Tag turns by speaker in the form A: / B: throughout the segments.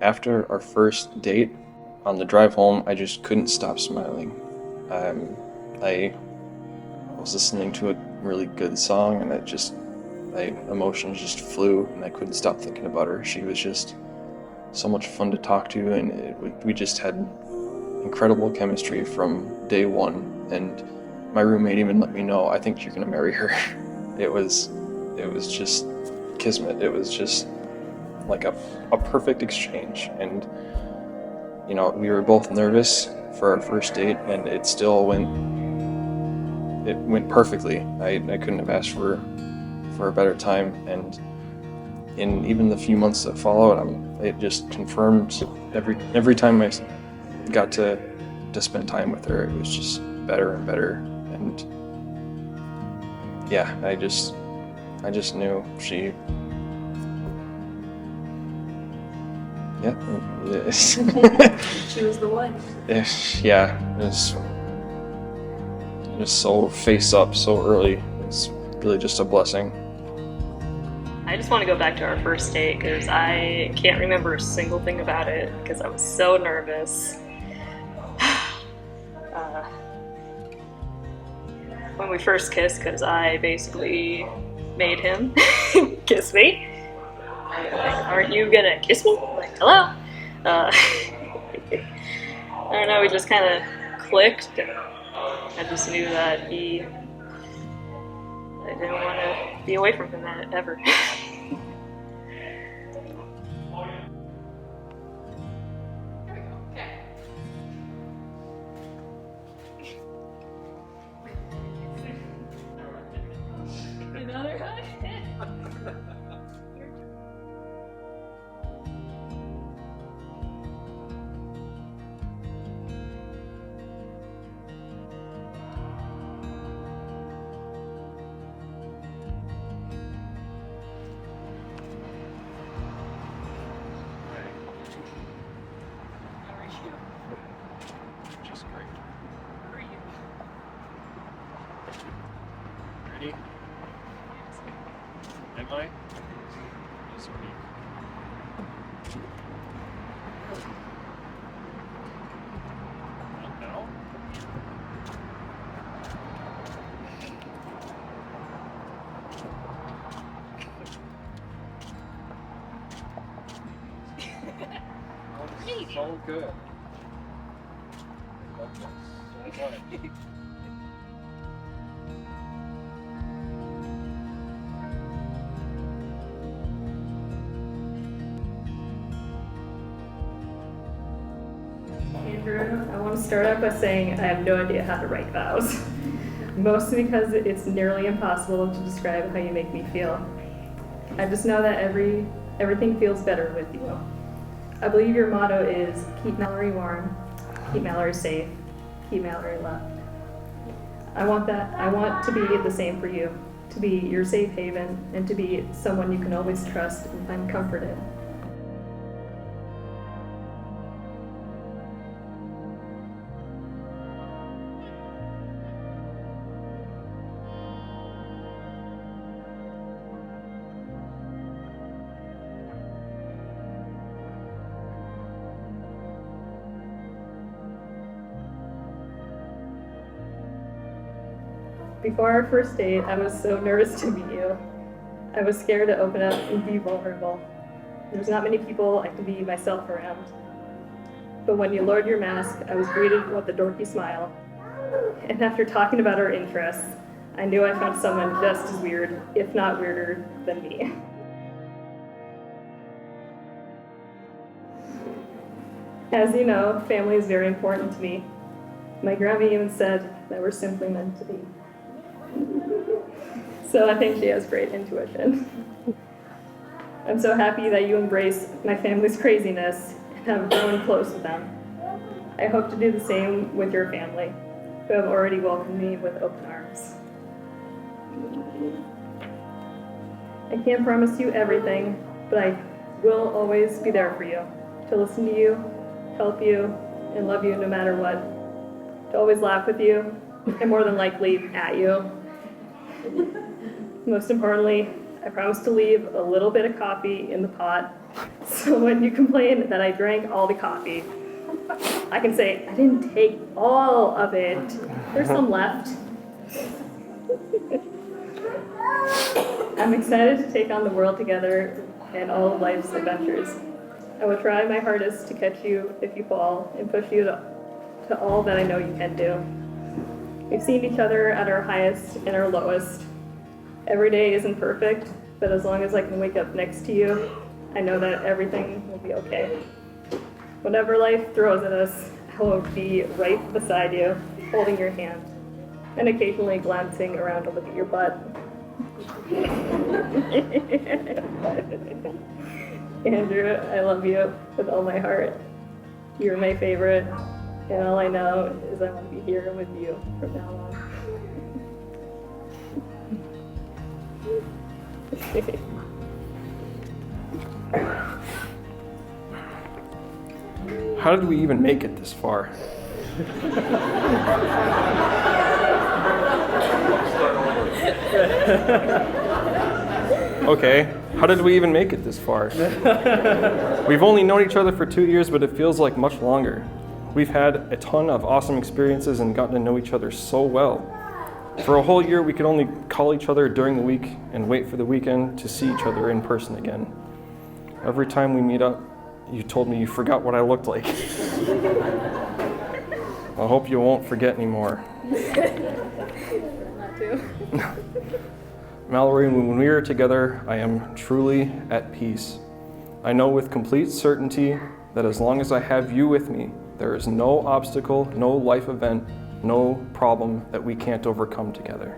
A: After our first date, on the drive home, I just couldn't stop smiling. I was listening to a really good song, and my emotions just flew, and I couldn't stop thinking about her. She was just so much fun to talk to, and we just had incredible chemistry from day one. And my roommate even let me know, I think you're gonna marry her. It was just kismet. It was just like a perfect exchange. And you know, we were both nervous for our first date, and it still went perfectly. I couldn't have asked for a better time. And in even the few months that followed, it just confirmed every time I got to spend time with her, it was just better and better. And yeah, I just knew she. Yeah.
B: She was the one.
A: Yeah, it was just so face up so early. It's really just a blessing.
C: I just want to go back to our first date because I can't remember a single thing about it because I was so nervous. When we first kissed, because I basically made him kiss me. Like, aren't you gonna kiss me? Like, hello? I don't know, we just kind of clicked, and I just knew that I didn't want to be away from him ever. Another hug?
A: Just great. Ready? Am I? Yes, we. Not now? So good. I love this so much.
B: Andrew, I want to start out by saying I have no idea how to write vows. Mostly because it's nearly impossible to describe how you make me feel. I just know that everything feels better with you. I believe your motto is keep Mallory warm, keep Mallory safe, keep Mallory loved. I want to be the same for you, to be your safe haven, and to be someone you can always trust and find comfort in. Before our first date, I was so nervous to meet you. I was scared to open up and be vulnerable. There's not many people I can be myself around. But when you lowered your mask, I was greeted with a dorky smile. And after talking about our interests, I knew I found someone just as weird, if not weirder, than me. As you know, family is very important to me. My grandma even said that we're simply meant to be. So I think she has great intuition. I'm so happy that you embrace my family's craziness and have grown close with them. I hope to do the same with your family, who have already welcomed me with open arms. I can't promise you everything, but I will always be there for you, to listen to you, help you, and love you no matter what, to always laugh with you, and more than likely at you. Most importantly, I I promise to leave a little bit of coffee in the pot, so when you complain that I drank all the coffee, I can say, I didn't take all of it. There's some left. I'm excited to take on the world together and all of life's adventures. I will try my hardest to catch you if you fall and push you to all that I know you can do. We've seen each other at our highest and our lowest. Every day isn't perfect, but as long as I can wake up next to you, I know that everything will be okay. Whatever life throws at us, I will be right beside you, holding your hand, and occasionally glancing around to look at your butt. Andrew, I love you with all my heart. You're my favorite, and all I know is I want to be here with you from now on.
A: How did we even make it this far? Okay, how did we even make it this far? We've only known each other for 2 years, but it feels like much longer. We've had a ton of awesome experiences and gotten to know each other so well. For a whole year, we could only call each other during the week and wait for the weekend to see each other in person again. Every time we meet up, you told me you forgot what I looked like. I hope you won't forget anymore.
B: Not to.
A: Mallory, when we are together, I am truly at peace. I know with complete certainty that as long as I have you with me, there is no obstacle, no life event, no problem that we can't overcome together.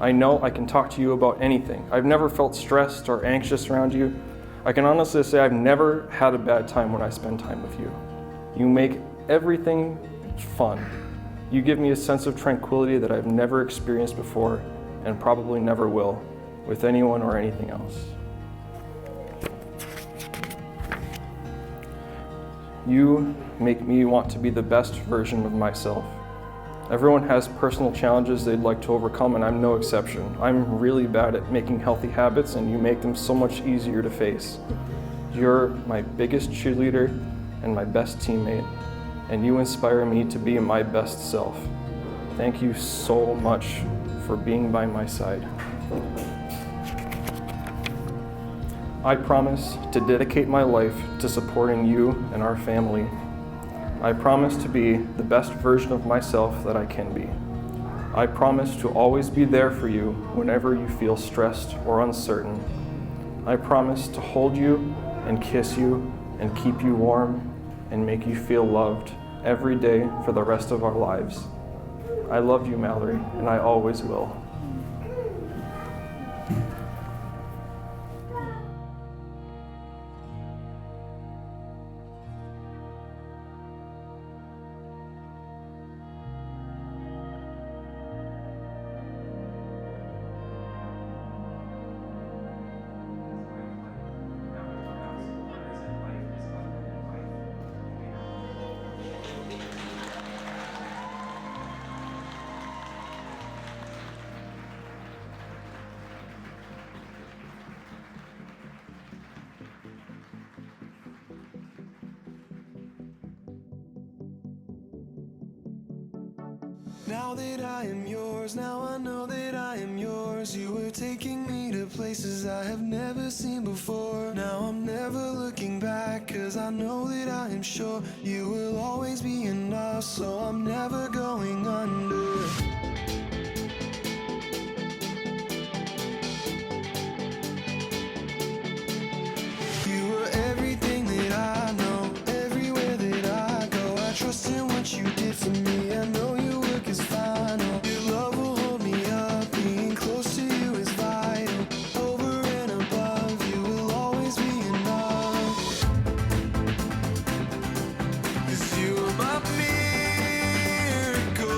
A: I know I can talk to you about anything. I've never felt stressed or anxious around you. I can honestly say I've never had a bad time when I spend time with you. You make everything fun. You give me a sense of tranquility that I've never experienced before and probably never will with anyone or anything else. You make me want to be the best version of myself. Everyone has personal challenges they'd like to overcome, and I'm no exception. I'm really bad at making healthy habits, and you make them so much easier to face. You're my biggest cheerleader and my best teammate, and you inspire me to be my best self. Thank you so much for being by my side. I promise to dedicate my life to supporting you and our family. I promise to be the best version of myself that I can be. I promise to always be there for you whenever you feel stressed or uncertain. I promise to hold you and kiss you and keep you warm and make you feel loved every day for the rest of our lives. I love you, Mallory, and I always will.
D: Now that I am yours, now I know that I am yours. You were taking me to places I have never seen before. Now I'm never looking back, cause I know that I am sure you will always be enough, so I'm never going under. You were everything that I know, everywhere that I go. I trust in what you did for me, I know you work is final. Your love will hold me up, being close to you is vital. Over and above, you will always be enough. 'Cause you are my miracle.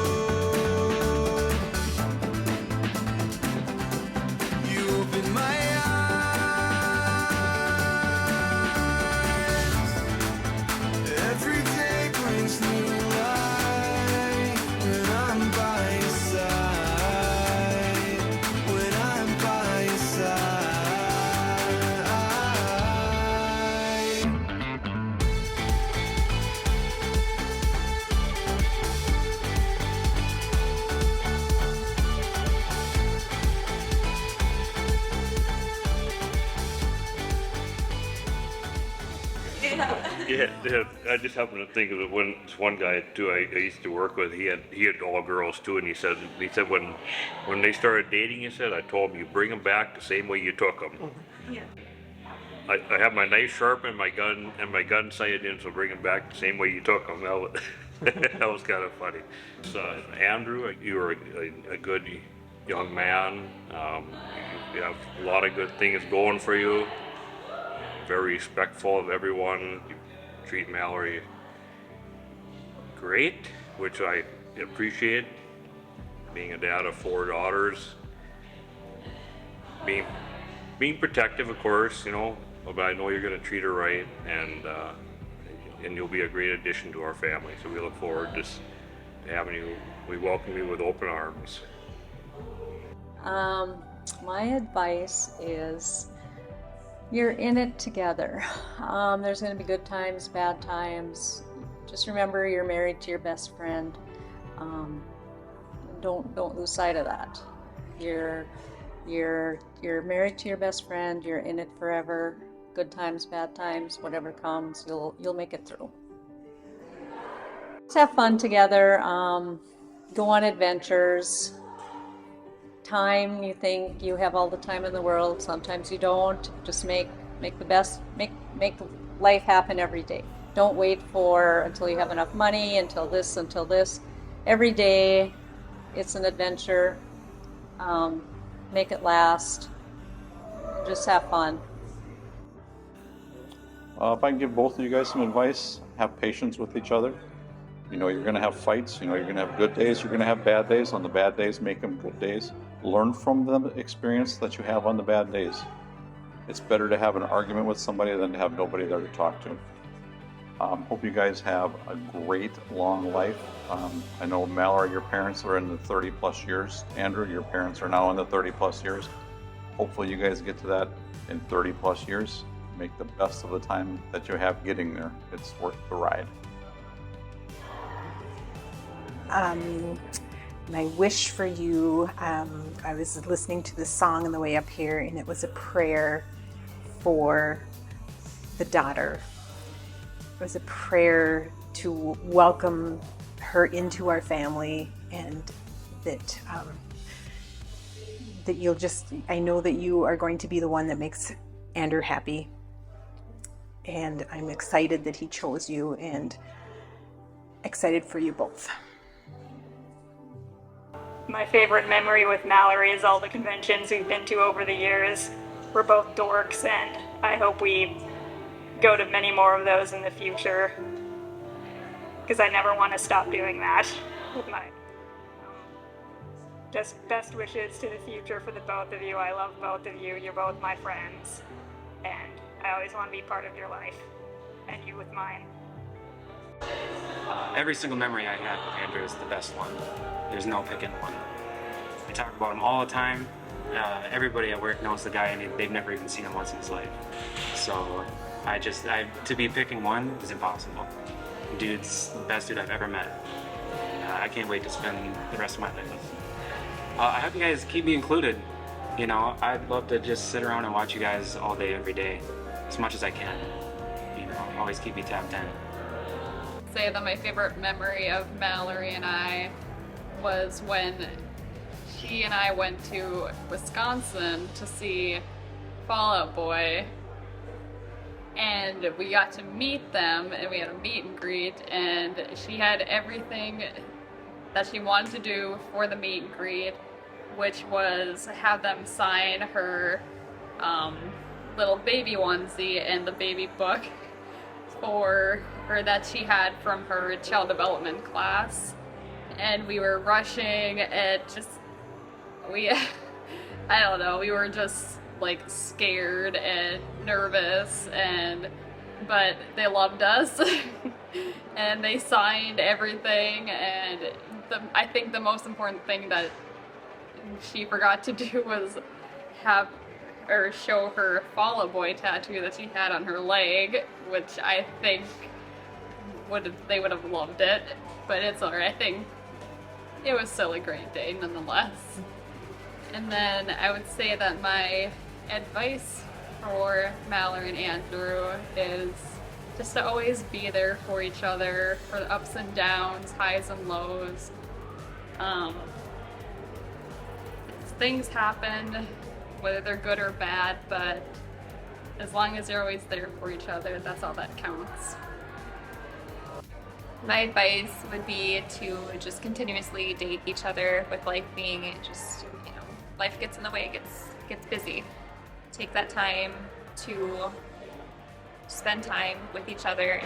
E: Yeah, I just happened to think of it when this one guy too I used to work with. He had all girls too, and he said when they started dating, he said, I told him, you bring them back the same way you took them.
C: Yeah.
E: I have my knife sharp and my gun sighted in, so bring them back the same way you took them. That was kind of funny. So, Andrew, you were a good young man. You have a lot of good things going for you. Very respectful of everyone. You treat Mallory great, which I appreciate. Being a dad of 4 daughters, being protective, of course, you know, but I know you're going to treat her right, and you'll be a great addition to our family. So we look forward to having you. We welcome you with open arms.
F: My advice is you're in it together. There's going to be good times, bad times. Just remember you're married to your best friend. Don't lose sight of that. You're married to your best friend. You're in it forever. Good times, bad times, whatever comes, you'll make it through. Just have fun together. Go on adventures. Time, you think you have all the time in the world. Sometimes you don't. Just make the best. Make life happen every day. Don't wait until you have enough money, until this. Every day, it's an adventure. Make it last. Just have fun.
G: If I can give both of you guys some advice, have patience with each other. You know, you're going to have fights. You know, you're going to have good days. You're going to have bad days. On the bad days, make them good days. Learn from the experience that you have on the bad days. It's better to have an argument with somebody than to have nobody there to talk to. Hope you guys have a great long life. I know, Mallory, your parents are in the 30 plus years. Andrew, your parents are now in the 30 plus years. Hopefully you guys get to that in 30 plus years. Make the best of the time that you have getting there. It's worth the ride.
H: My wish for you, I was listening to the song on the way up here, and it was a prayer for the daughter. It was a prayer to welcome her into our family, and that I know that you are going to be the one that makes Andrew happy. And I'm excited that he chose you, and excited for you both.
C: My favorite memory with Mallory is all the conventions we've been to over the years. We're both dorks, and I hope we go to many more of those in the future, because I never want to stop doing that. With my just best wishes to the future for the both of you. I love both of you. You're both my friends, and I always want to be part of your life, and you with mine.
I: Every single memory I had with Andrew is the best one. There's no picking one. I talk about him all the time. Everybody at work knows the guy, and they've never even seen him once in his life. So to be picking one is impossible. Dude's the best dude I've ever met. I can't wait to spend the rest of my life with him. I hope you guys keep me included. You know, I'd love to just sit around and watch you guys all day, every day, as much as I can. You know, always keep me tapped in.
J: Say that my favorite memory of Mallory and I was when she and I went to Wisconsin to see Fall Out Boy, and we got to meet them, and we had a meet and greet, and she had everything that she wanted to do for the meet and greet, which was have them sign her little baby onesie and the baby book for her that she had from her child development class. And we were rushing and I don't know, we were just like scared and nervous, but they loved us and they signed everything. And I think the most important thing that she forgot to do was show her Fall Out Boy tattoo that she had on her leg, which I think they would have loved it, but it's alright. I think it was still a great day nonetheless. And then I would say that my advice for Mallory and Andrew is just to always be there for each other, for the ups and downs, highs and lows. Things happen, whether they're good or bad, but as long as you're always there for each other, that's all that counts.
K: My advice would be to just continuously date each other, with life being just, you know, life gets in the way, gets busy. Take that time to spend time with each other.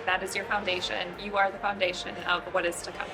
K: That is your foundation. You are the foundation of what is to come.